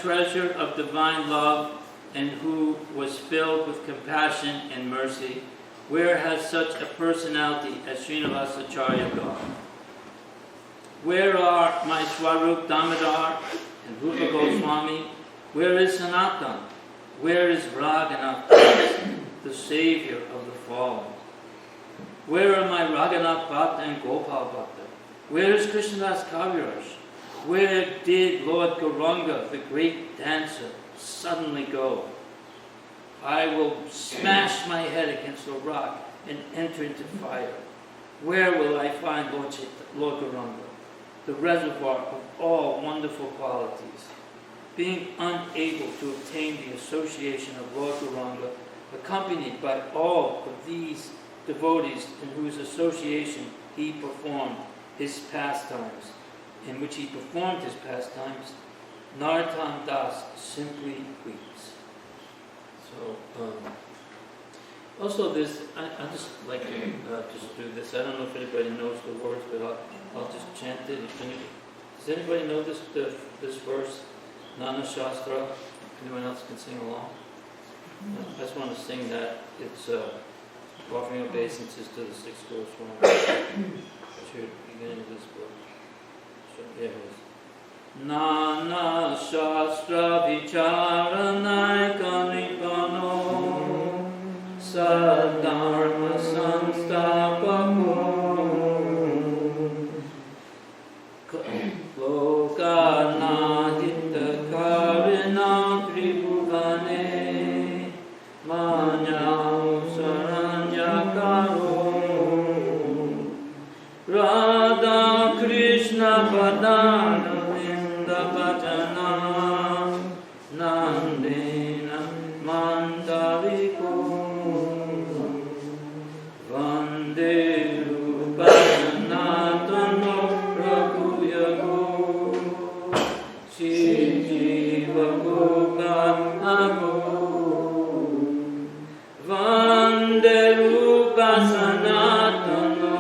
treasure of divine love and who was filled with compassion and mercy, where has such a personality as Srinivasa Acharya gone? Where are my Swarup Damodar and Rupa Goswami? Where is Sanatan? Where is Raghunath Das, the savior of the fallen? Where are my Raghunath Bhatta and Gopal Bhatta? Where is Krishnadas Kaviraj? Where did Lord Gauranga, the great dancer, suddenly go? I will smash my head against a rock and enter into fire. Where will I find Lord Gauranga, the reservoir of all wonderful qualities? Being unable to obtain the association of Lord Gauranga, accompanied by all of these devotees in whose association he performed his pastimes, Narottam Das simply weeps. So, also this, I just like to just do this. I don't know if anybody knows the words, but I'll just chant it. Does anybody know this verse? Nana Shastra. Anyone else can sing along? I just want to sing that. It's offering obeisances to the six Goswamis. That's the beginning of this book. So there it is. Nana Shastra Vicharanai Kanipano Sadharma Samstapako Lokana Hitakarina Tribhuvane Manyam Saranjakaro Radha Krishna Padana Vinda Bhajana Nandena Mandariko Vande Rupanatano Prabhuyago Shijiva Gokula Vande Rupasanatano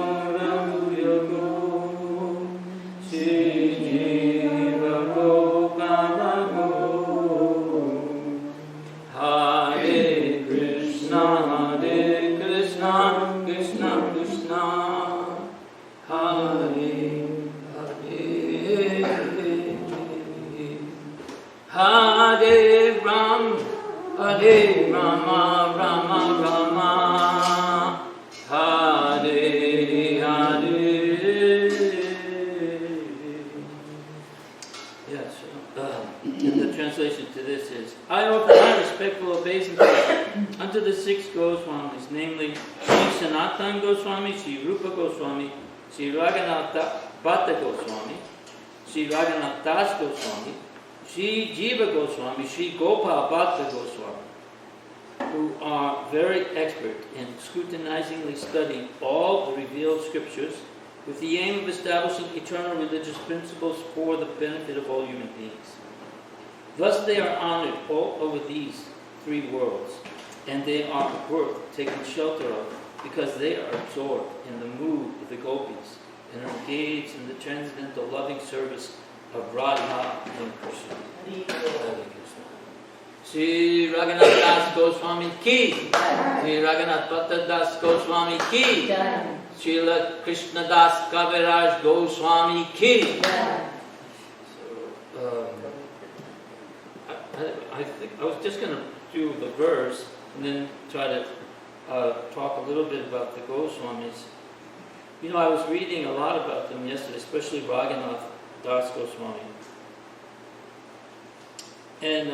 Hare Rama, Rama Rama, Hare Hare. Yes, and the translation to this is, I offer my respectful obeisances unto the six Goswamis, namely Sri Sanatan Goswami, Sri Rupa Goswami, Sri Raghunath Bhatta Goswami, Sri Raghunath Das Goswami, Sri Jiva Goswami, Sri Gopal Bhatta Goswami, who are very expert in scrutinizingly studying all the revealed scriptures with the aim of establishing eternal religious principles for the benefit of all human beings. Thus they are honored all over these three worlds, and they are worth taking shelter of, because they are absorbed in the mood of the gopis and are engaged in the transcendental loving service of Radha and Krishna. Sri Raghunath Das Goswami ki, Sri Raghunath Bhatta Das Goswami ki, Srila Krishna Das Kaviraj Goswami ki. So, I think I was just going to do the verse and then try to talk a little bit about the Goswamis. You know, I was reading a lot about them yesterday, especially Raghunath Das Goswami. And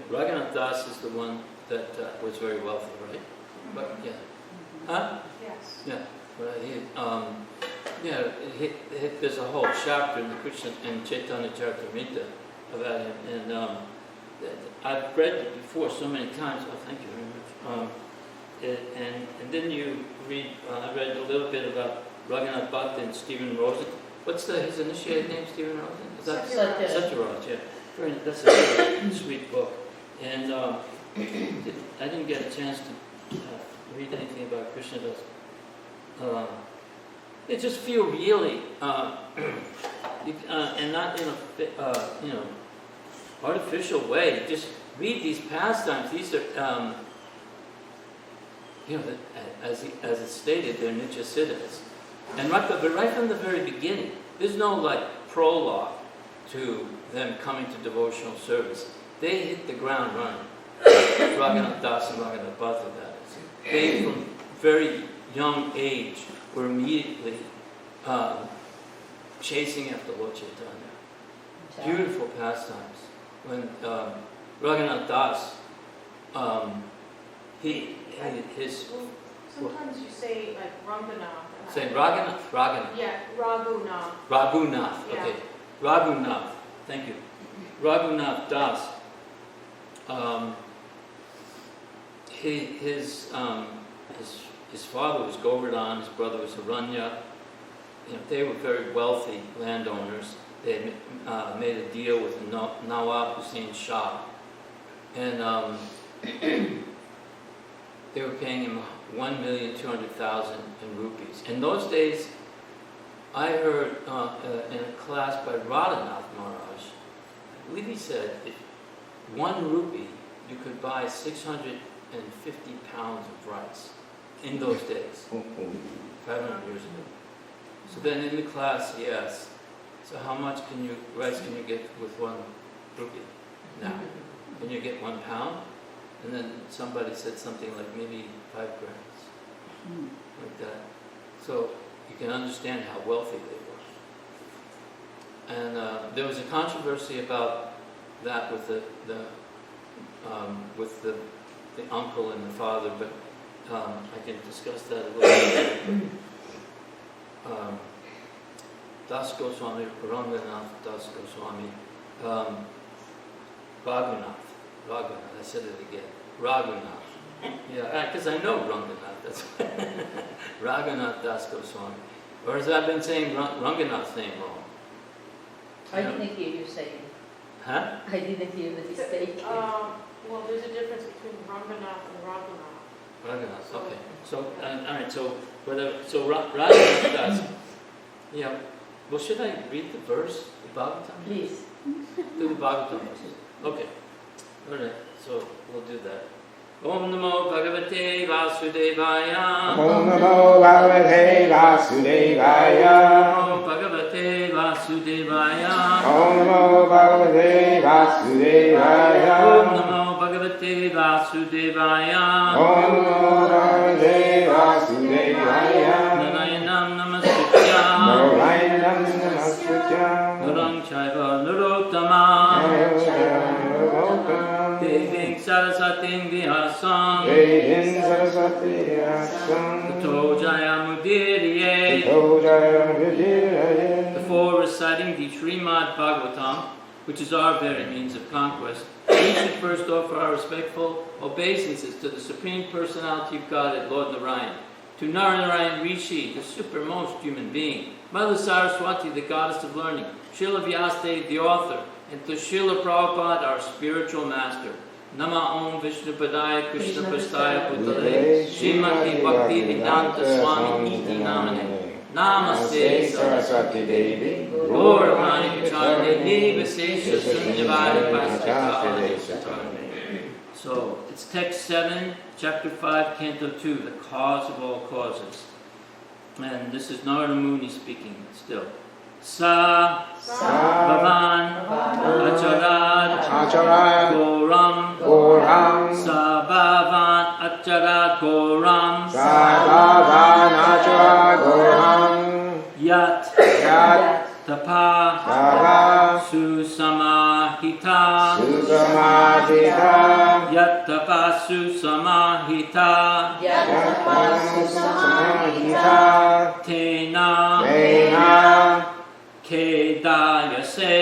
Raghunath Das is the one that was very wealthy, right? But yeah, huh? Yes. Yeah. But there's a whole chapter in the Krishna and Chaitanya Charitamrita about him, and I've read it before so many times. Oh, thank you very much. And then you read. I read a little bit about Raghunath Bhatt and Stephen Rosen. What's his initiated name, Stephen Rosen? Is that Satyaraj, yeah. That's a very sweet book. And I didn't get a chance to read anything about Krishnadas. They just feel really, and not in a artificial way. Just read these pastimes. These are, as it's stated, they're Nitya Siddhas. And but right from the very beginning, there's no prologue to them coming to devotional service. They hit the ground running. Raghunath Das and Raghunath Bhatta, that is. They, from very young age, were immediately chasing after Lord Chaitanya. Beautiful pastimes. When Raghunath Das, his... Sometimes you say Ranganath. Say Raghunath? Raghunath. Yeah, Raghunath. Raghunath, yeah. Okay. Raghunath, thank you. Raghunath Das. His father was Govardhan, his brother was Aranya. They were very wealthy landowners. They had made a deal with Nawab Hussain Shah, and they were paying him 1,200,000 in rupees. In those days, I heard in a class by Radhanath Maharaj, I believe he said, if 1 rupee, you could buy 650 pounds of rice in those days, 500 years ago. So then in the class he asked, so how much rice can you get with 1 rupee now? Can you get 1 pound? And then somebody said something like maybe 5 grams, like that. So you can understand how wealthy they were. And there was a controversy about that with the uncle and the father, but I can discuss that a little bit. Das Goswami, Ranganath Das Goswami, Raghunath, I said it again, Raghunath. Yeah, because I know Ranganath, that's Raghunath Das Goswami. Or has I been saying Ranganath's name wrong? I didn't hear you saying. Huh? I didn't hear the mistake. Well, there's a difference between Ranganath and Raghunath. Raghunath, okay. So, all right, so Raghunath Das, well, should I read the verse, the Bhagavatam? Please. Do the Bhagavatam first. Okay. All right, so we'll do that. Om Namo Bhagavate Vasudevaya. Om Namo Bhagavate Vasudevaya. Om Bhagavate Vasudevaya. Om Namo Bhagavate Vasudevaya. Om Namo Bhagavate Vasudevaya. Om Namo Bhagavate Vasudevaya. Narayanam Namaskrityam. Narayanam Namaskrityam. Narang Chaiva Narottama. Deving Sarasatim Vihasam. Deving Saraswati Vyasam. Tato Jayamudiriye. Tato Jayamudiriye. Before reciting the Srimad Bhagavatam, which is our very means of conquest, we should first offer our respectful obeisances to the Supreme Personality of Godhead, Lord Narayan, to Narayan Rishi, the supermost human being, Mother Saraswati, the goddess of learning, Srila Vyasadeva, the author, and to Srila Prabhupada, our spiritual master. Nama Om Vishnu Padaya Krishna Prastaya Putale Srimati Bhakti Vedanta Swami Iti Namane Namaste Saraswati Devi. Gauravani Pacharane Nivasesha Sundavadi Pastakali Satarane. So it's text 7, chapter 5, canto 2, the cause of all causes. And this is Narada Muni speaking still. Sa Bhavan Acharad Goram Sa Bhavan Acharad Goram Yat Tapa Susamahita Yat Tapa Susamahita Tena Kedayase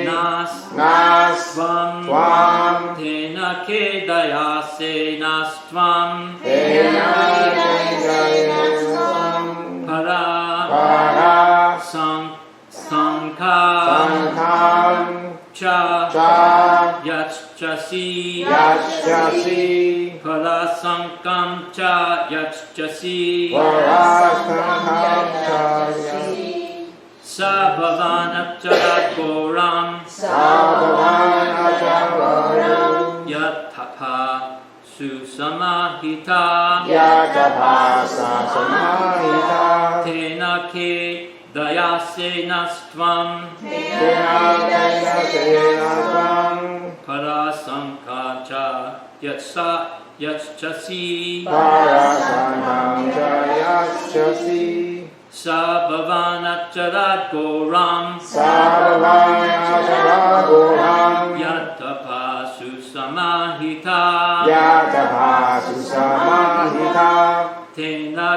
Nas Tvam Tena Kedayase Nas Tvam Para Sankham Cha Yachchasi Yachchasi Parasankam Cha Yachchasi Parasankam Cha Yachchasi Sabhavan Acharat Goram Sabhavan Acharat Yatapa Susamahita Yatapasa Samahita Tena Ke Dayasenastvam Tenakayasena Parasankacha Yachchasi Parasankam Cha Yachchasi Sabhavanacharat Goram Sabhavan Acharat Goram Yatapa Susamahita Yatapasa Samahita Tena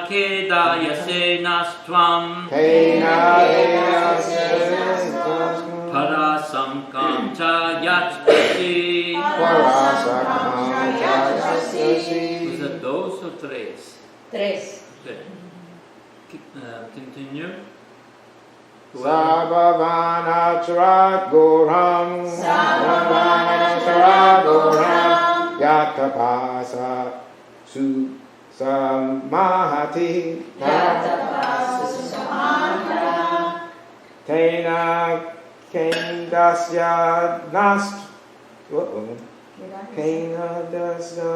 Ke Dayasenastvam Parasankam Cha Yachchasi. Was it those or tres? Tres. Okay. Continue. Sabhavanacharat Goram Sabhavanacharat Goram Yatapasa Samahati Tena Kendasya Nast Kena Dasya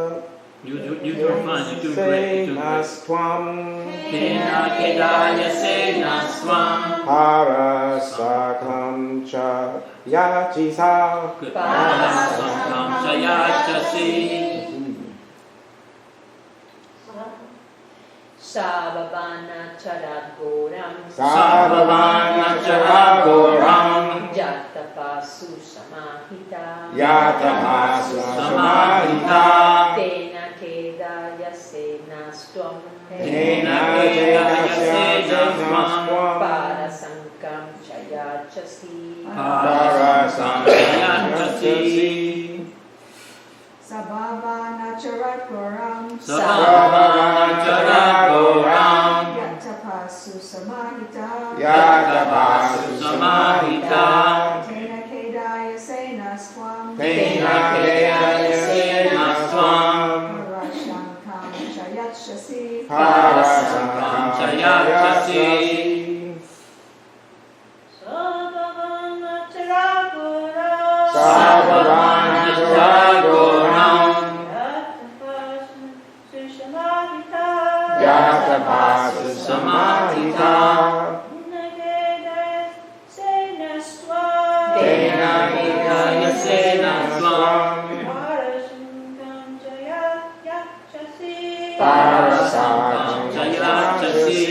You're doing fine. You're doing great. You're doing great. Nastwam Tena Kedayasenastvam Parasakam Cha Yachisa Good. Parasankam Cha Yachchasi. Sabhavanacharat Goram Sabhavanacharat Goram Yatapasu Samahita Yatamasu Samahita Tena Kedayasenastvam Tena Kedayasenastvam Parasankam Chayachasi Parasankam Chayachasi Sabhavanacharat Goram Sabhavanacharat Goram Yatapasu Samahita Yatapasu Samahita Tena Kedayasenastvam Tena Kedayasenastvam Parashankam Chayachasi Parasankam Chayachasi Sabhavanacharat Goram Yatapasu Samahita Tena Kedayasenastvam Parasankam Chayachasi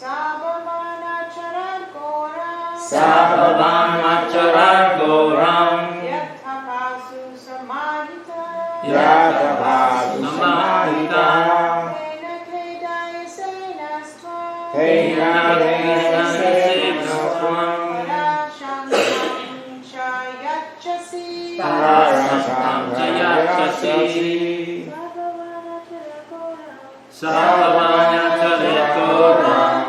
Sabhavanacharat Goram Sabhavanacharat Goram Yatapasu Samahita Yatapasu Samahita Tena Kedayasenastvam Tena Kedayasenastvam Parashankam Chayachasi Parasankam Chayachasi Sabhavanacharat Goram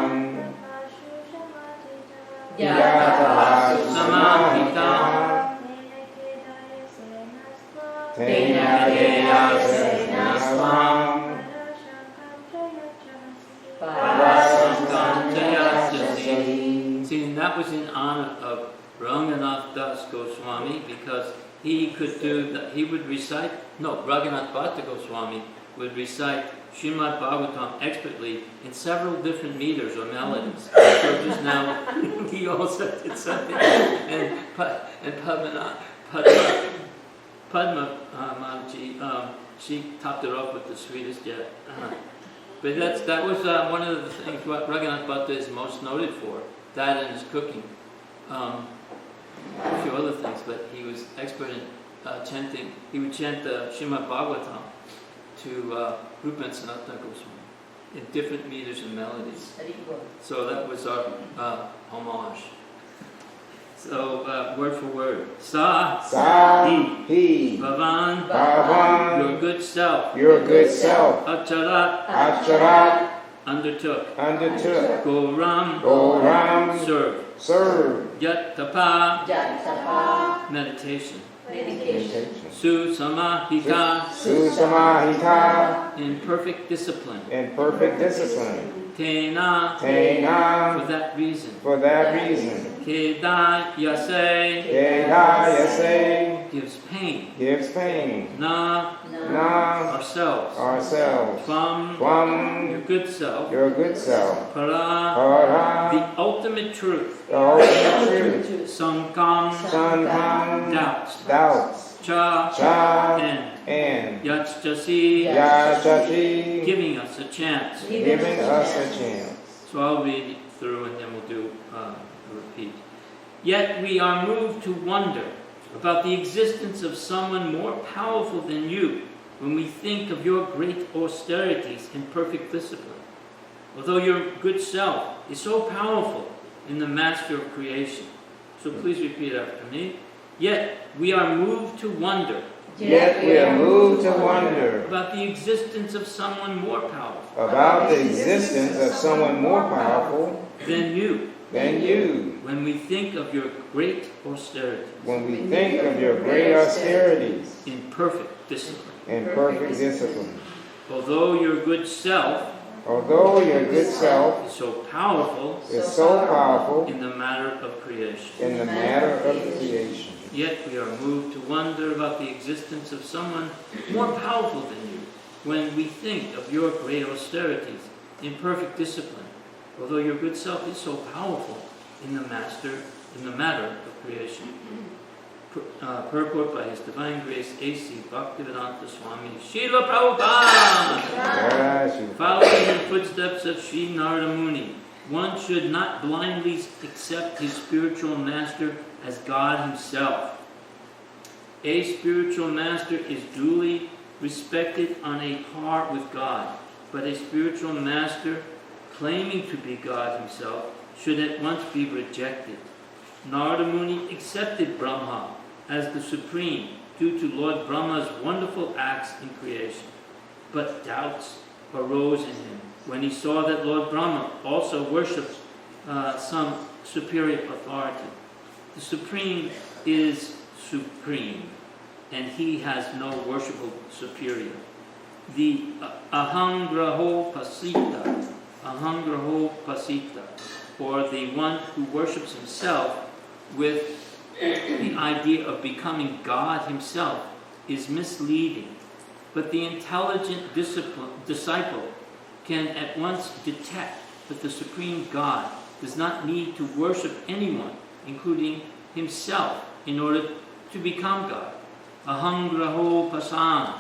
Yatapasu Samahita Tena Kedayasenastvam Parasankam Chayachasi. See, and that was in honor of Ranganath Das Goswami because he could do that. He would recite. No, Raghunath Bhatta Goswami would recite Srimad Bhagavatam expertly in several different meters or melodies. So just now, he also did something, and Padma Mataji, she topped it off with the sweetest yet. But that was one of the things what Raghunath Bhatta is most noted for. That and his cooking, a few other things. But he was expert in chanting. He would chant the Srimad Bhagavatam to Rupa and Sanatana Goswami in different meters and melodies. So that was our homage. So word for word. Sa He Bhavan Bhavan your good self. your good self Acharat Acharat undertook, Goram, served, Yat Tapa, Jatapa, meditation, medication. Susamahita, Susamahita, in perfect discipline, in perfect discipline. Tena, Tena, for that reason, Kedayase, Kedayase, gives pain, Na, ourselves, from your Tvam, good self, your good self. Para, Para, the ultimate truth, the ultimate truth. Sankam, Sankham, doubts, Cha, Cha, and and Yachjasi, Yachachi, giving us a chance. giving us a chance. So I'll read it through and then we'll do a repeat. Yet we are moved to wonder about the existence of someone more powerful than you when we think of your great austerities and perfect discipline. Although your good self is so powerful in the Master of creation. So please repeat after me. Yet we are moved to wonder Yet we are moved to wonder about the existence of someone more powerful about the existence of someone more powerful than you than you when we think of your great austerities when we think of your great austerities in perfect discipline. and perfect discipline. Although your good self Although your good self is so powerful is so powerful in the matter of creation, in the matter of creation, yet we are moved to wonder about the existence of someone more powerful than you when we think of your great austerities in perfect discipline. Although your good self is so powerful in the matter of creation. Purport by His Divine Grace A.C. Bhaktivedanta Swami Srila Prabhupada. Following in the footsteps of Sri Narada Muni, one should not blindly accept his spiritual master as God himself. A spiritual master is duly respected on a par with God, but a spiritual master claiming to be God himself should at once be rejected. Narada Muni accepted Brahma as the supreme due to Lord Brahma's wonderful acts in creation. But doubts arose in him when he saw that Lord Brahma also worshipped some superior authority. The supreme is supreme, and he has no worshipable superior. The ahangraho pasita, or the one who worships himself with the idea of becoming God himself, is misleading. But the intelligent disciple can at once detect that the Supreme God does not need to worship anyone, including himself, in order to become God. Ahangraho pasam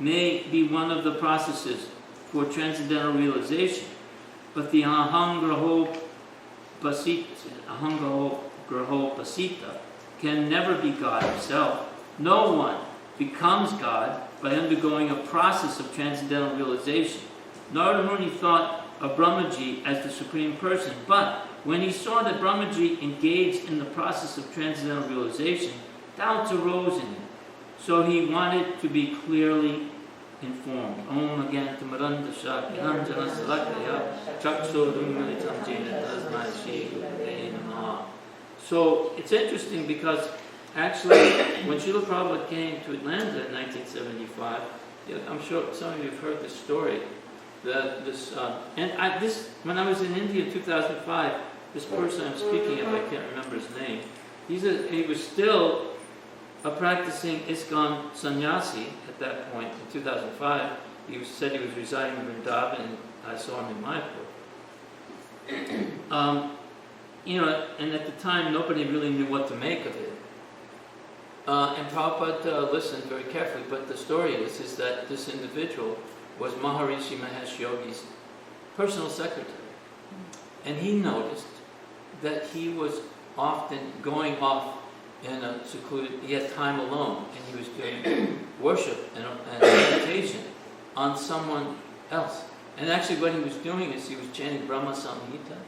may be one of the processes for transcendental realization, but the ahangraho pasita can never be God himself. No one becomes God by undergoing a process of transcendental realization. Narada Muni thought of Brahmaji as the Supreme Person, but when he saw that Brahmaji engaged in the process of transcendental realization, doubts arose in him. So he wanted to be clearly informed. Om Agantamaranda Shakti Ranjana Salakaya Chakshurumalitam Jena Tasmai Shri Gurave Namaha. So it's interesting because actually when Srila Prabhupada came to Atlanta in 1975, I'm sure some of you have heard this story, that when I was in India in 2005, this person I'm speaking of, I can't remember his name, he was still a practicing ISKCON sannyasi at that point in 2005. He said he was residing in Vrindavan, and I saw him in Mayapur. And at the time, nobody really knew what to make of it. And Prabhupada listened very carefully, but the story is that this individual was Maharishi Mahesh Yogi's personal secretary. And he noticed that he was often going off in a secluded, he had time alone, and he was doing worship and meditation on someone else. And actually what he was doing is he was chanting Brahma Samhita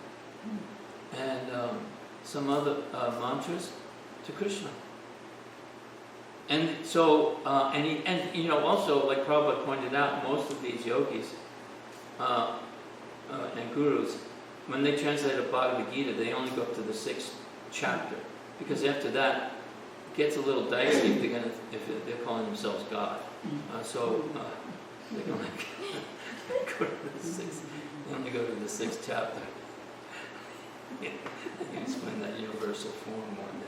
and some other mantras to Krishna. And so, also, like Prabhupada pointed out, most of these yogis gurus, when they translate a Bhagavad Gita, they only go up to the 6th chapter, because after that it gets a little dicey if they're calling themselves God. They don't go to the 6th. They only go to the 6th chapter. Yeah, I can explain that universal form one day.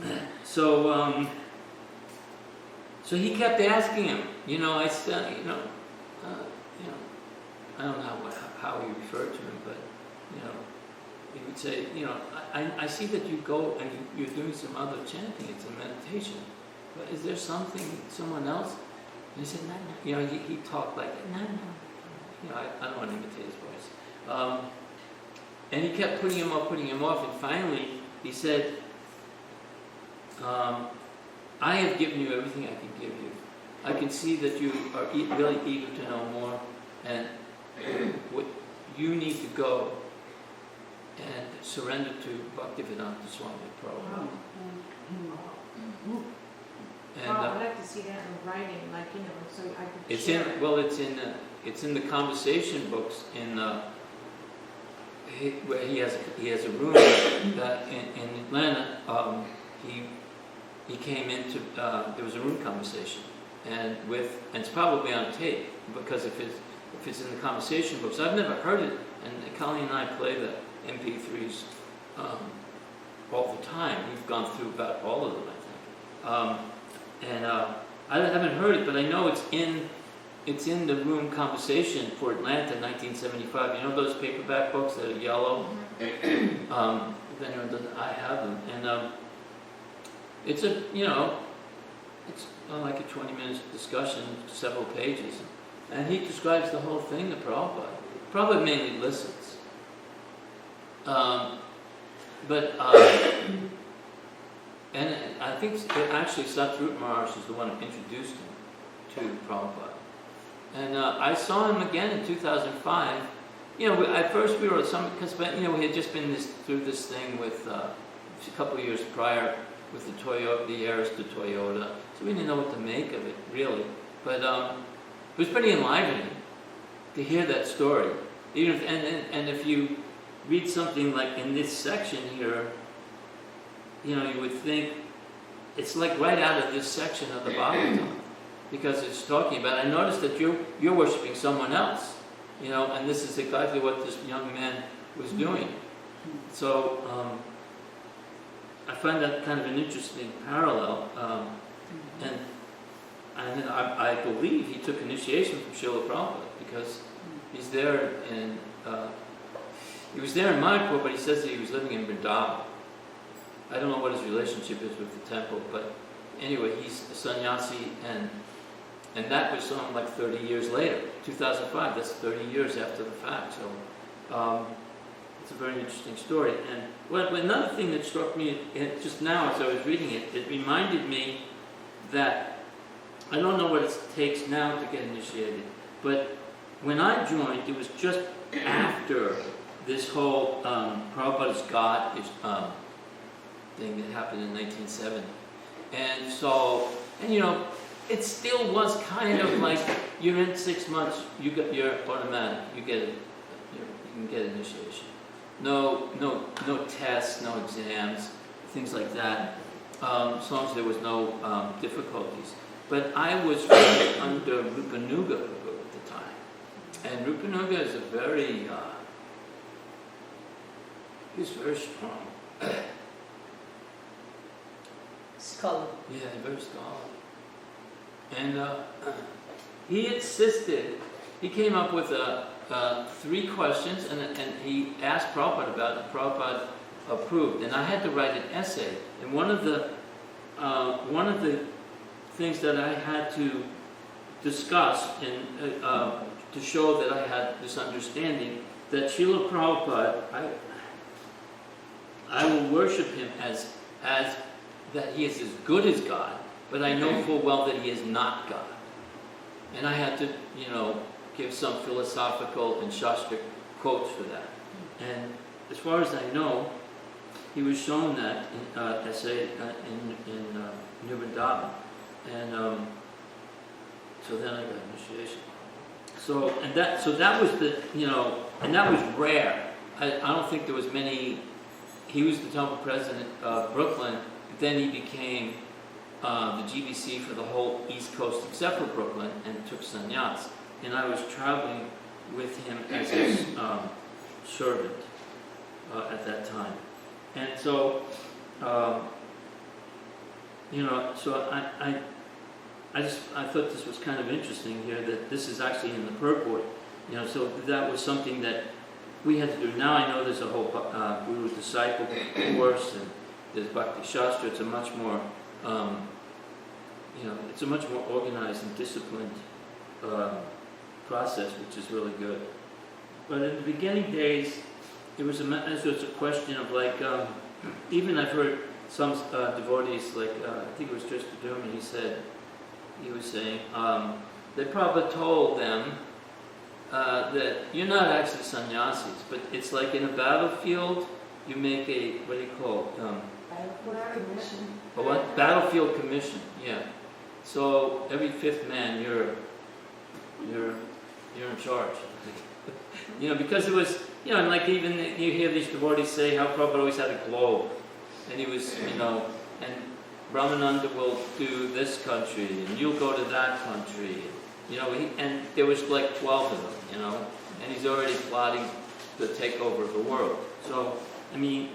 Yeah. So he kept asking him. I said, I don't know how he referred to him, but he would say, I see that you go and you're doing some other chanting. It's a meditation, but is there someone else? And he said, no. He talked like, no. I don't want to imitate his voice. And he kept putting him off, and finally he said, I have given you everything I can give you. I can see that you are really eager to know more, and what you need to go and surrender to Bhaktivedanta Swami Prabhu. And I'd like to see that in writing, so I could it's share in it. it's in the conversation books where he has a room that in Atlanta. He came into there was a room conversation, and it's probably on tape, because if it's in the conversation books, I've never heard it, and Kali and I play the MP3s all the time. We've gone through about all of them, I think, I haven't heard it, but I know it's in the room conversation for Atlanta, 1975. You know those paperback books that are yellow? If anyone doesn't, I have them, and it's like a 20-minute discussion, several pages, and he describes the whole thing to Prabhupada. Prabhupada mainly listens, and I think actually Satrup Maharaj is the one who introduced him to Prabhupada. And I saw him again in 2005. At first we were because we had just been through this thing with a couple of years prior with the Toyota, the heirs to Toyota, so we didn't know what to make of it really. But it was pretty enlivening to hear that story. Even if you read something like in this section here, you would think it's like right out of this section of the Bhagavatam, because it's talking about. I noticed that you're worshiping someone else, and this is exactly what this young man was doing. So I find that kind of an interesting parallel, and I believe he took initiation from Srila Prabhupada, because he's there he was there in Mayapur, but he says that he was living in Vrindavan. I don't know what his relationship is with the temple, but anyway, he's a sannyasi, and that was something like 30 years later, 2005. That's 30 years after the fact. So it's a very interesting story. And another thing that struck me just now as I was reading it, it reminded me that I don't know what it takes now to get initiated, but when I joined, it was just after this whole Prabhupada's God thing that happened in 1970. And so, it still was kind of like, you're in 6 months, you're automatic, you can get initiation. No tests, no exams, things like that, as long as there was no difficulties. But I was under Rupanuga at the time. And Rupanuga is he's very strong. Scholar. Yeah, very scholarly. And he insisted, he came up with 3 questions, and he asked Prabhupada about it. Prabhupada approved, and I had to write an essay. And one of the things that I had to discuss and to show that I had this understanding that Srila Prabhupada, I will worship him as that he is as good as God, but I know full well that he is not God. And I had to, give some philosophical and Shastric quotes for that. And as far as I know, he was shown that essay in New Vrindavan. And so then I got initiation. So that was the, and that was rare. I don't think there was many. He was the temple president of Brooklyn, but then he became the GBC for the whole East Coast except for Brooklyn, and took sannyas. And I was traveling with him as his servant at that time. And so, so I thought this was kind of interesting here, that this is actually in the purport. So that was something that we had to do. Now I know there's a whole Guru Disciple course, and there's Bhakti Shastra. It's a much more, it's a much more organized and disciplined process, which is really good. But in the beginning days, it was a question of like, even I've heard some devotees, like I think it was Trista Durman, he was saying, they probably told them that you're not actually sannyasis, but it's like in a battlefield, you make a, what do you call it? Battlefield commission. A what? Battlefield commission, yeah. So every fifth man, you're in charge. Because it was, and like even you hear these devotees say how Prabhupada always had a globe, and he was, and Brahmananda will do this country, and you'll go to that country, and there was like 12 of them, and he's already plotting the takeover of the world. So, I mean,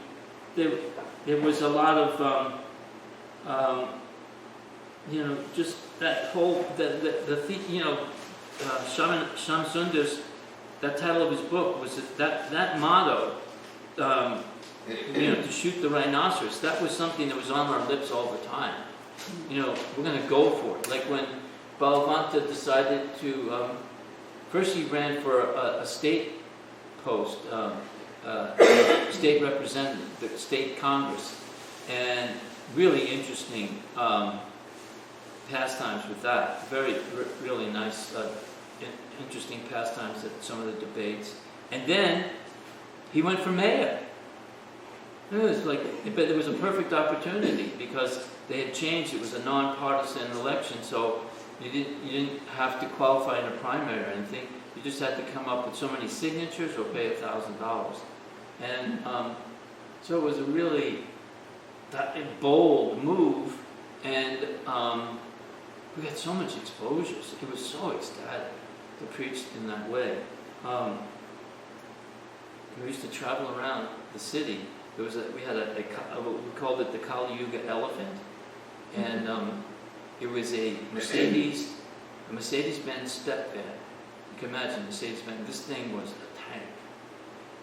there was a lot of, just that whole, Shyam Sundar's, that title of his book was that motto, to shoot the rhinoceros. That was something that was on our lips all the time. We're going to go for it. Like when Balavanta decided to, first he ran for a state post, state representative, the state congress, and really interesting pastimes with that. Really nice, interesting pastimes at some of the debates. And then he went for mayor. It was like, but it was a perfect opportunity because they had changed. It was a non-partisan election, so you didn't have to qualify in a primary or anything. You just had to come up with so many signatures or pay $1,000. And so it was a really bold move, and we got so much exposure. It was so ecstatic to preach in that way. We used to travel around the city. We had we called it the Kali Yuga elephant, and it was a Mercedes-Benz step van. You can imagine Mercedes-Benz. This thing was a tank.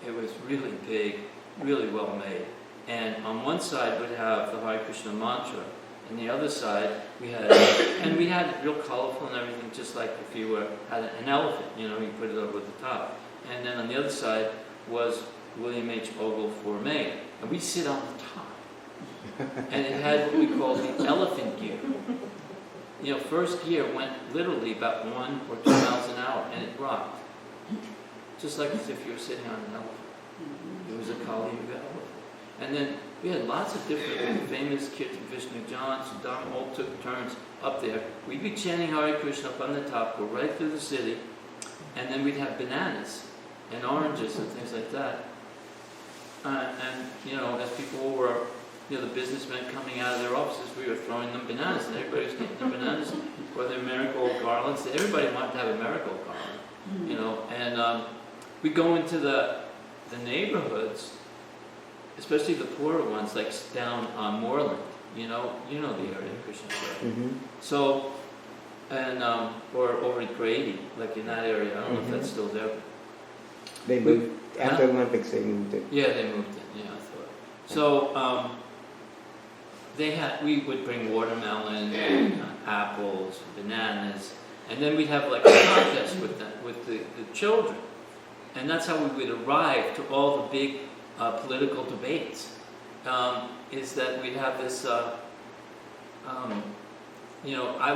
It was really big, really well made. And on one side would have the Hare Krishna mantra, and the other side we had it real colorful and everything, just like if you had an elephant, you put it over the top. And then on the other side was William H. Ogle for mayor, and we sit on the top. And it had what we call the elephant gear. First gear went literally about 1 or 2 miles an hour, and it rocked, just like as if you were sitting on an elephant. It was a Kali Yuga elephant. And then we had lots of different famous Kirtan Vishnu Johns, and Dharma all took turns up there. We'd be chanting Hare Krishna up on the top, go right through the city, and then we'd have bananas and oranges and things like that. As people were, the businessmen coming out of their offices, we were throwing them bananas, and everybody was getting the bananas, or their marigold garlands. Everybody wanted to have a marigold garland, and we go into the neighborhoods, especially the poorer ones, like down on Moreland, the area, Krishna. Mm-hmm. So, and or over at Grady, like in that area. I don't know if that's still there. They moved after the Olympics. They moved it. Yeah, they moved it. Yeah, I thought. So we would bring watermelon, and, apples, bananas, and then we'd have like a contest with the children, and that's how we would arrive to all the big political debates. Is that we'd have this. I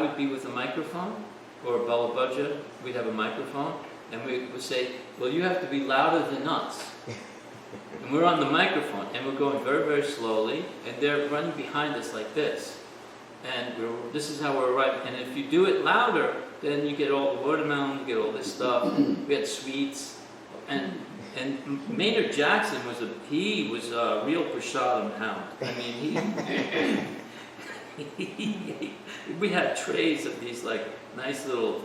would be with a microphone, or Balabhaja, we'd have a microphone, and we would say, well, you have to be louder than us. And we're on the microphone, and we're going very, very slowly, and they're running behind us like this. And this is how we're arriving. And if you do it louder, then you get all the watermelon, you get all this stuff. We had sweets, and Maynard Jackson was a real prasadam hound. I mean, we had trays of these like nice little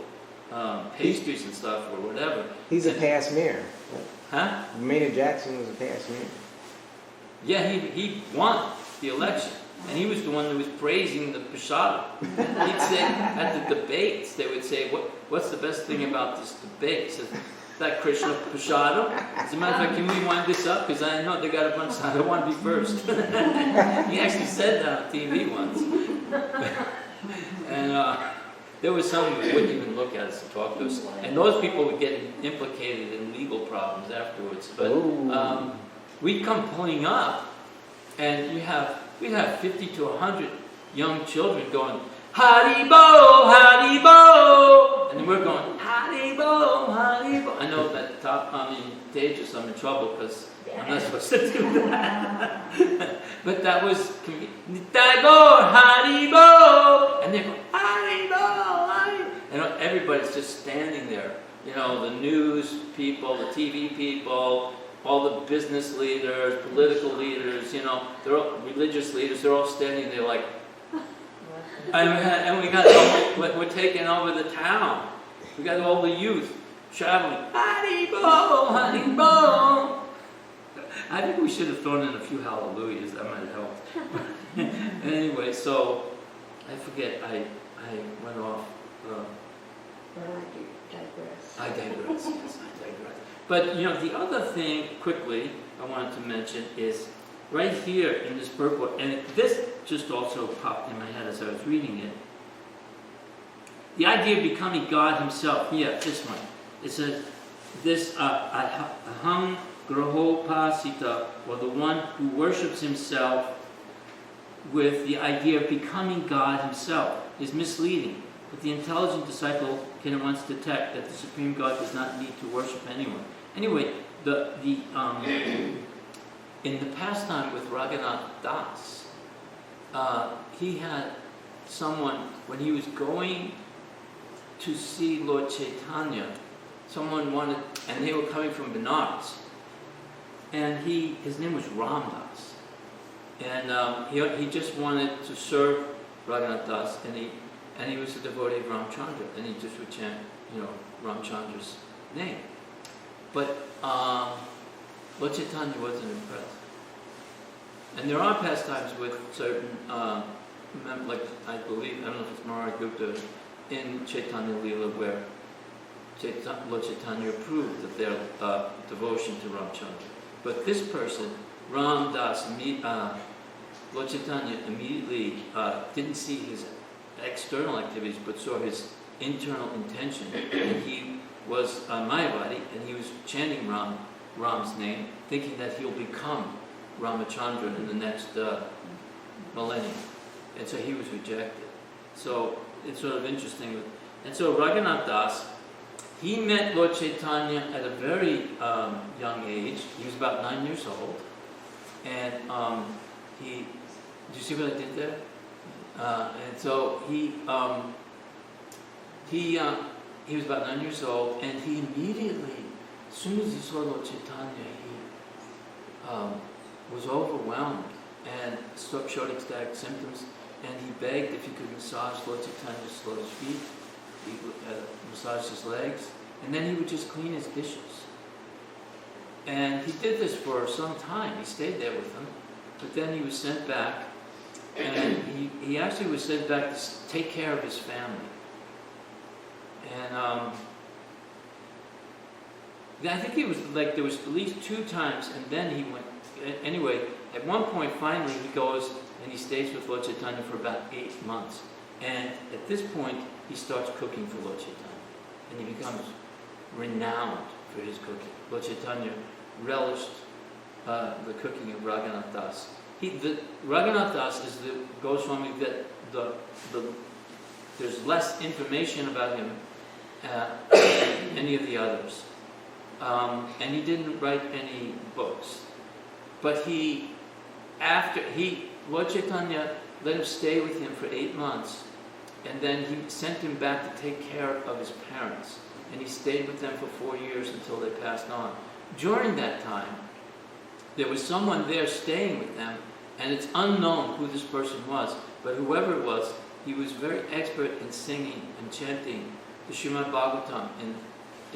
pastries and stuff or whatever. He's a past mayor. Huh? Maynard Jackson was a past mayor. Yeah, he won the election. And he was the one who was praising the prasadam. He'd say, at the debates, they would say, what's the best thing about this debate? He says, that Krishna prasadam. As a matter of fact, can we wind this up? Because I know they got a bunch of, I want to be first. He actually said that on TV once. And there was some who wouldn't even look at us and talk to us. And those people would get implicated in legal problems afterwards. But we'd come pulling up, and we'd have 50 to 100 young children going, Haribo, Haribo! And we're going, Haribo, Haribo. I know that Tejas, I'm in trouble because I'm not supposed to do that. But that was, Tagore, Haribo! And they go, Haribo, Haribo! And everybody's just standing there. You know, the news people, the TV people, all the business leaders, political leaders, you know, they're all religious leaders, they're all standing there like, we're taking over the town. We got all the youth traveling, Haribo, Haribo. I think we should have thrown in a few hallelujahs, that might have helped. Anyway, so, I forget, I went off. I digress, yes, I digress. But, you know, the other thing, quickly, I wanted to mention is right here in this purport, and this just also popped in my head as I was reading it. The idea of becoming God himself, this one. It says, this aham grahopasita, or the one who worships himself with the idea of becoming God himself, is misleading. But the intelligent disciple can at once detect that the Supreme God does not need to worship anyone. Anyway, in the pastime with Raghunath Das, he had someone, when he was going to see Lord Chaitanya, someone wanted, and they were coming from Benares, and his name was Ram Das, and he just wanted to serve Raghunath Das, and he was a devotee of Ramchandra, and he just would chant, you know, Ramchandra's name. But Lord Chaitanya wasn't impressed. And there are pastimes with certain, like I believe, I don't know if it's Mara Gupta, in Chaitanya Leela, where Lord Chaitanya approved of their devotion to Ramchandra. But this person, Ram Das, Lord Chaitanya immediately didn't see his external activities, but saw his internal intention. And he was Mayavadi, and he was chanting Ram's name, thinking that he'll become Ramachandra in the next millennium. And so he was rejected. So it's sort of interesting. And so Raghunath Das, he met Lord Chaitanya at a very young age. He was about 9 years old. And do you see what I did there? And so he was about 9 years old, and he immediately, as soon as he saw Lord Chaitanya, he was overwhelmed and showed ecstatic symptoms, and he begged if he could massage Lord Chaitanya's lotus feet. He massaged his legs, and then he would just clean his dishes. And he did this for some time. He stayed there with him, but then he was sent back, and he actually was sent back to take care of his family. And I think it was like there was at least 2 times, and then he went. Anyway, at one point, finally, he goes and he stays with Lord Chaitanya for about 8 months. And at this point, he starts cooking for Lord Chaitanya, and he becomes renowned for his cooking. Lord Chaitanya relished the cooking of Raghunath Das. Raghunath Das is the Goswami that there's less information about him than any of the others. And he didn't write any books. But Lord Chaitanya let him stay with him for 8 months. and then he sent him back to take care of his parents. And he stayed with them for 4 years until they passed on. During that time, there was someone there staying with them, and it's unknown who this person was, but whoever it was, he was very expert in singing and chanting the Srimad Bhagavatam in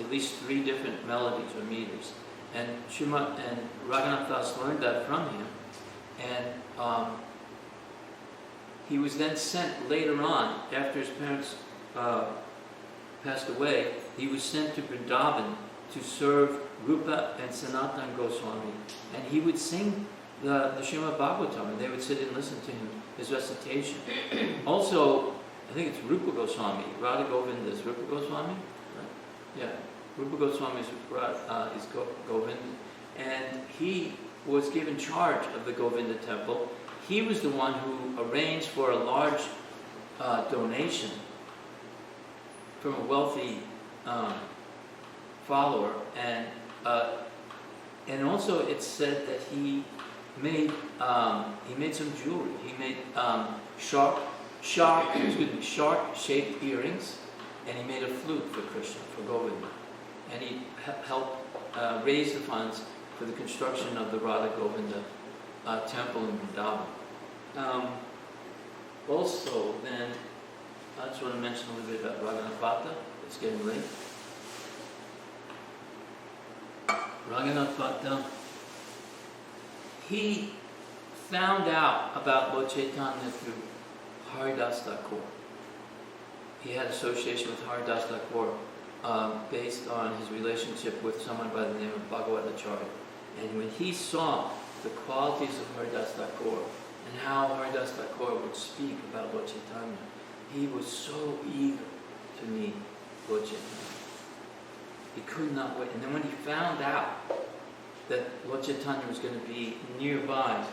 at least 3 different melodies or meters. And Raghunath Das learned that from him. And he was then sent later on, after his parents passed away, he was sent to Vrindavan to serve Rupa and Sanatan Goswami. And he would sing the Srimad Bhagavatam, and they would sit and listen to him, his recitation. Also, I think it's Rupa Goswami, Radha Govinda is Rupa Goswami, right? Yeah, Rupa Goswami is Govinda. And he was given charge of the Govinda temple. He was the one who arranged for a large donation from a wealthy follower, and also it's said that he made some jewelry. He made shark-shaped earrings, and he made a flute for Krishna, for Govinda, and he helped raise the funds for the construction of the Radha Govinda temple in Vrindavan. Also, then, I just want to mention a little bit about Raghunath Bhatta. It's getting late. Raghunath Bhatta, he found out about Lord Chaitanya through Haridas Thakur. He had association with Haridas Thakur based on his relationship with someone by the name of Bhagavatam. And when he saw the qualities of Haridas Thakur and how Haridas Thakur would speak about Lord Chaitanya, he was so eager to meet Lord Chaitanya. He could not wait. And then when he found out that Lord Chaitanya was going to be nearby,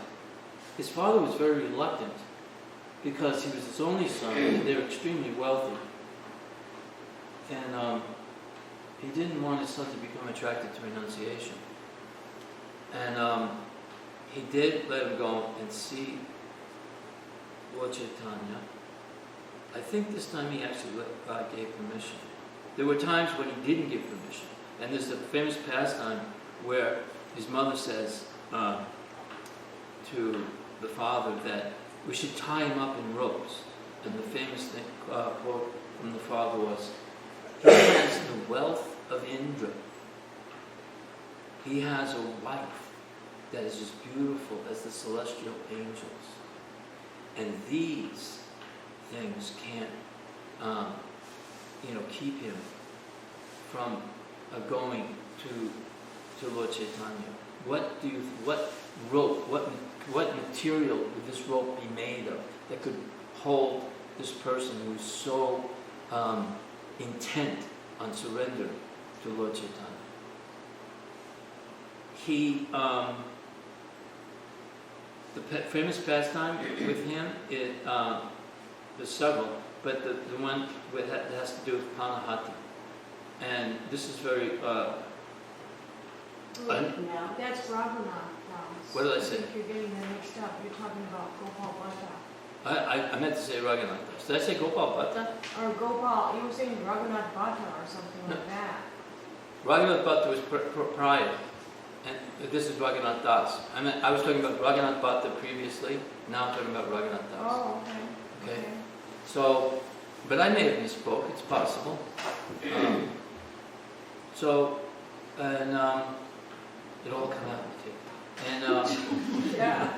his father was very reluctant because he was his only son and they were extremely wealthy. And he didn't want his son to become attracted to renunciation. And he did let him go and see Lord Chaitanya. I think this time he actually gave permission. There were times when he didn't give permission. And there's a famous pastime where his mother says to the father that we should tie him up in ropes. And the famous quote from the father was, he has the wealth of Indra. He has a wife that is as beautiful as the celestial angels. And these things can't, keep him from going to Lord Chaitanya. What rope, what material would this rope be made of that could hold this person who's so intent on surrender to Lord Chaitanya? He, the famous pastime with him, there's several, but the one that has to do with Panahati. And this is very... That's Raghunath. What did I say? I think you're getting them mixed up. You're talking about Gopal Bhatta. I meant to say Raghunath. Did I say Gopal Bhatta? Or Gopal, you were saying Raghunath Bhatta or something like that. Raghunath Bhatta was prior. And this is Raghunath Das. I was talking about Raghunath Bhatta previously. Now I'm talking about Raghunath Das. Oh, okay. Okay. So, but I may have misspoke. It's possible. And it all come out in the tape. And Yeah.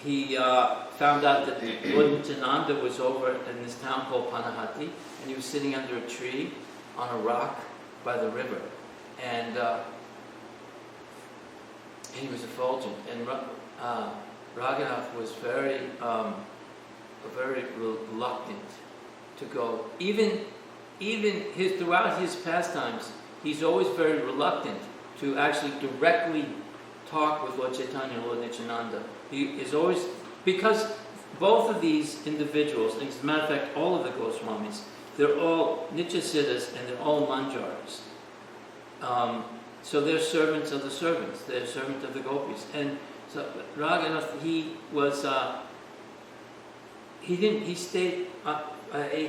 he found out that Lord Nityananda was over in this town called Panahati, and he was sitting under a tree on a rock by the river, and he was effulgent. And Raghunath was very reluctant to go. Even throughout his pastimes, he's always very reluctant to actually directly talk with Lord Chaitanya and Lord Nityananda. He is always, because both of these individuals, as a matter of fact, all of the Goswamis, they're all Nityasiddhas and they're all Manjaris. So they're servants of the servants. They're servants of the gopis. And so Raghunatha, he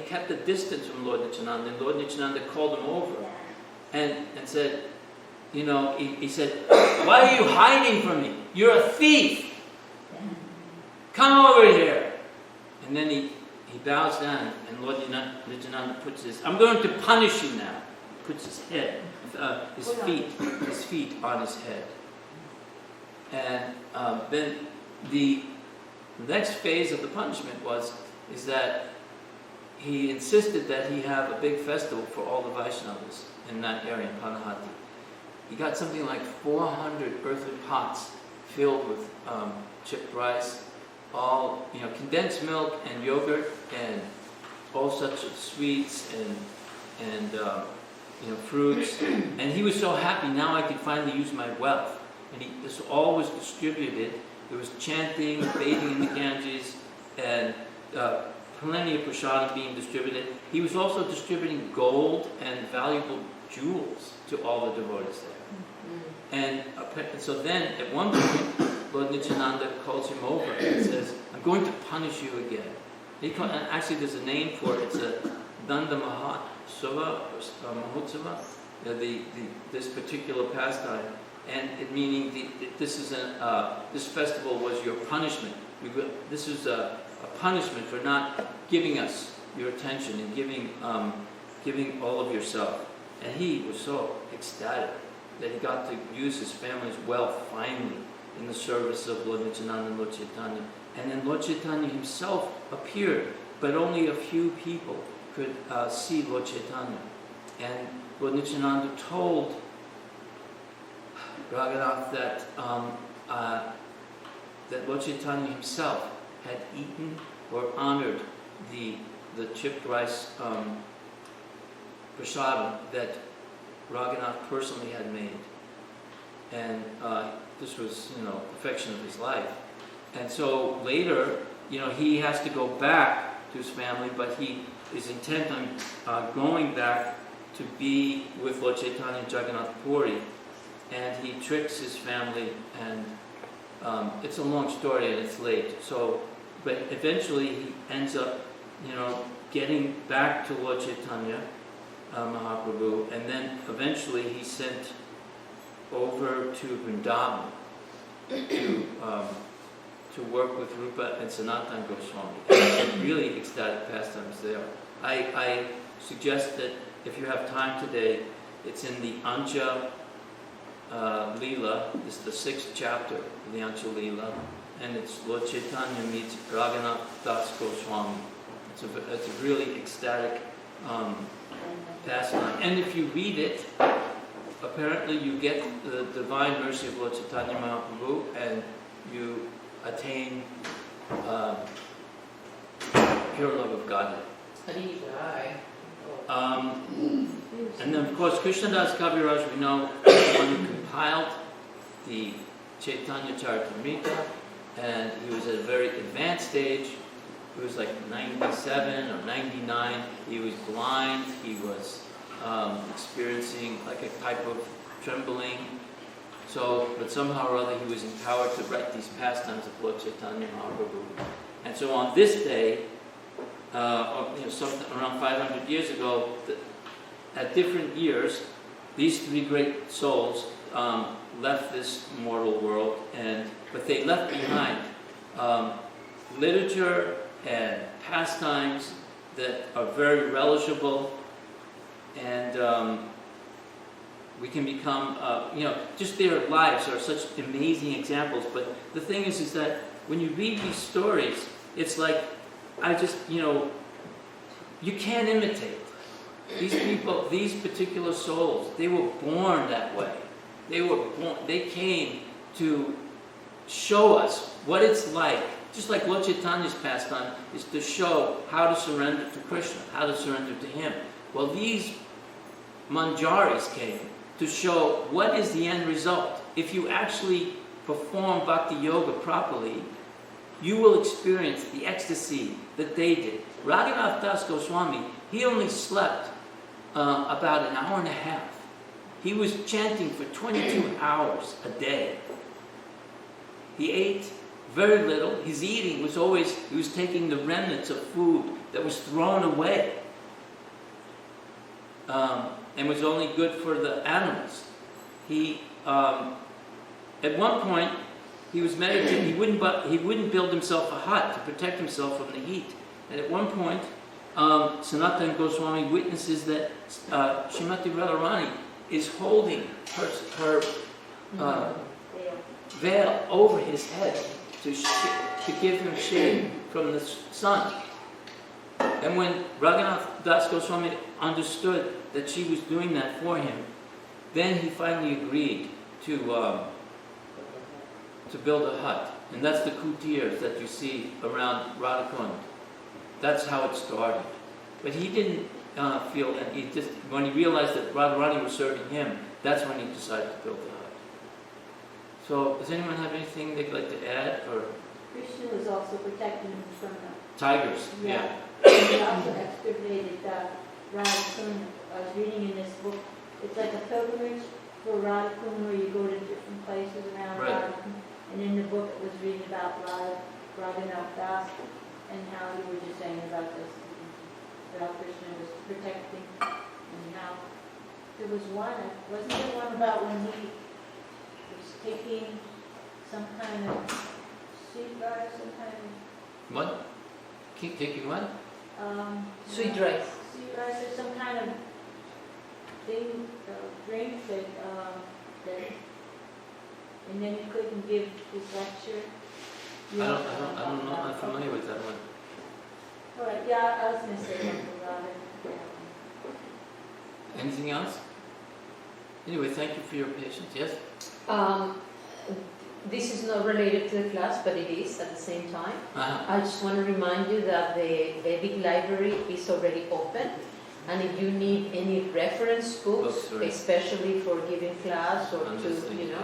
kept a distance from Lord Nityananda, and Lord Nityananda called him over and said, he said, "Why are you hiding from me? You're a thief. Come over here." And then he bows down, and Lord Nityananda puts "I'm going to punish you now." Puts his head, his feet on his head. And then the next phase of the punishment is that he insisted that he have a big festival for all the Vaishnavas in that area, in Panahati. He got something like 400 earthen pots filled with chipped rice, all condensed milk and yogurt and all such of sweets and fruits. And he was so happy, now I could finally use my wealth. And this all was distributed. There was chanting, bathing in the Ganges, and plenty of prasadam being distributed. He was also distributing gold and valuable jewels to all the devotees there. And so then, at one point, Lord Nityananda calls him over and says, "I'm going to punish you again." And actually, there's a name for it. It's a Danda Mahotsava, this particular pastime, and it meaning this festival was your punishment. This is a punishment for not giving us your attention and giving all of yourself. And he was so ecstatic that he got to use his family's wealth finally in the service of Lord Nityananda and Lord Chaitanya. And then Lord Chaitanya himself appeared, but only a few people could see Lord Chaitanya. And Lord Nityananda told Raghunatha that Lord Chaitanya himself had eaten or honored the chipped rice prasadam that Raghunatha personally had made. And this was, perfection of his life. And so later, he has to go back to his family, but he is intent on going back to be with Lord Chaitanya in Jagannath Puri. And he tricks his family, and it's a long story and it's late. But eventually he ends up, getting back to Lord Chaitanya Mahaprabhu, and then eventually he's sent over to Vrindavan to work with Rupa and Sanatana Goswami. Really ecstatic pastimes there. I suggest that if you have time today, it's in the Anja Leela. This is the 6th chapter of the Anja Leela, and it's Lord Chaitanya meets Raghunath Das Goswami. It's a really ecstatic pastime. And if you read it, apparently you get the divine mercy of Lord Chaitanya Mahaprabhu, and you attain pure love of Godhead. And then, of course, Krishnadas Kaviraj, we know, is the one who compiled the Chaitanya Charitamrita, and he was at a very advanced stage. He was like 97 or 99. He was blind. He was experiencing like a type of trembling. But somehow or other, he was empowered to write these pastimes of Lord Chaitanya Mahaprabhu. And so on this day, around 500 years ago, at different years, these three great souls left this mortal world, but they left behind literature and pastimes that are very relishable, and we can become, just their lives are such amazing examples. But the thing is that when you read these stories, it's like, you can't imitate. These people, these particular souls, they were born that way. They came to show us what it's like. Just like Lord Chaitanya's pastime is to show how to surrender to Krishna, how to surrender to him. Well, these manjaris came to show what is the end result. If you actually perform bhakti yoga properly, you will experience the ecstasy that they did. Raghunath Das Goswami, he only slept about an hour and a half. He was chanting for 22 hours a day. He ate very little. His eating was always, he was taking the remnants of food that was thrown away. And was only good for the animals. He, at one point, he was meditating. He wouldn't build himself a hut to protect himself from the heat. And at one point, Sanatana Goswami witnesses that Srimati Radharani is holding her veil over his head to give him shade from the sun. And when Raghunath Das Goswami understood that she was doing that for him, then he finally agreed to build a hut. And that's the kutirs that you see around Radhakund. That's how it started. But he didn't feel, and when he realized that Radharani was serving him, that's when he decided to build the hut. So, does anyone have anything they'd like to add? Or Krishna was also protecting him from the tigers? Yeah. He also extirpated Radhakund. I was reading in this book. It's like a pilgrimage for Radhakund where you go to different places around Right. Radhakund. And in the book it was reading about Raghunath Das and how you were just saying about this, about Krishna was protecting, and how there was one, wasn't there one about when he was taking some kind of sweetbread or some kind of What? Keep taking what? Sweet rice. sweet rice or some kind of thing, drink that, and then he couldn't give his lecture. I don't know. I'm familiar with that one. All right, yeah, I was going to say something about it. Anything else? Anyway, thank you for your patience. Yes? This is not related to the class, but it is at the same time. Uh-huh. I just want to remind you that the Vedic library is already open, and if you need any reference books, Right. especially for giving class or Understood. to,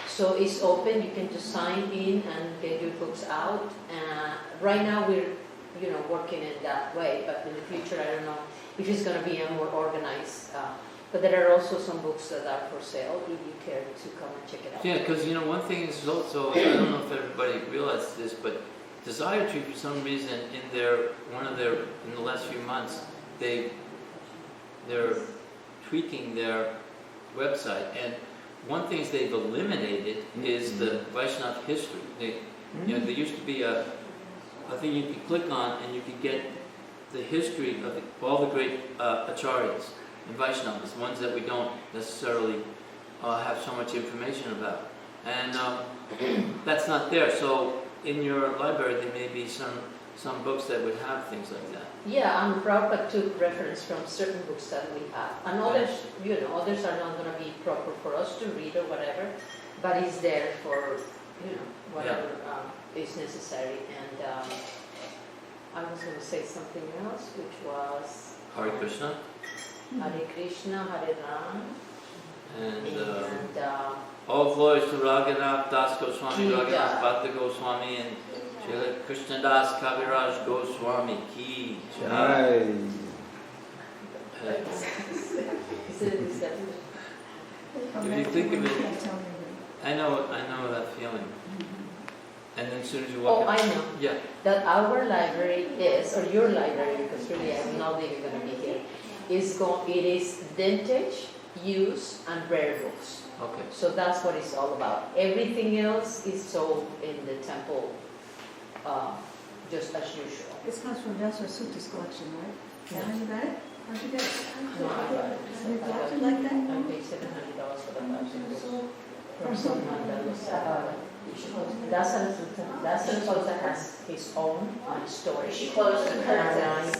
so it's open. You can just sign in and get your books out. Right now we're, working in that way, but in the future I don't know if it's going to be a more organized. But there are also some books that are for sale if you care to come and check it out. Yeah, because one thing is also, I don't know if everybody realizes this, but Desire Tree, for some reason, in the last few months, they're tweaking their website, and one thing they've eliminated is the Vaishnava history. There used to be a thing you could click on, and you could get the history of all the great acharyas and Vaishnavas, ones that we don't necessarily have so much information about. And that's not there. So in your library there may be some books that would have things like that. Yeah, and Prabhupada took reference from certain books that we have. And others, others are not going to be proper for us to read or whatever, but it's there for, whatever is necessary. And I was going to say something else, which was Hare Krishna. Hare Krishna, Hare Ram, And all glories to Raghunath Das Goswami, Raghunath Bhatta Goswami, and Srila Krishna Das Kaviraj Goswami Ki Jai. If you think of it, I know that feeling. And then as soon as you walk I in, know. yeah, That our library is, or your library, because really I'm not even going to be here, it is vintage, used, and rare books. okay. So that's what it's all about. Everything else is sold in the temple, just as usual. This comes from Vyasa Suta's collection, right? Yeah. Have you got it? How'd you get it? No, I got it. You got it like that? I paid $700 for the 1,000 books. From someone that was, Dasara Sutta has his own storage. She closed the curtains.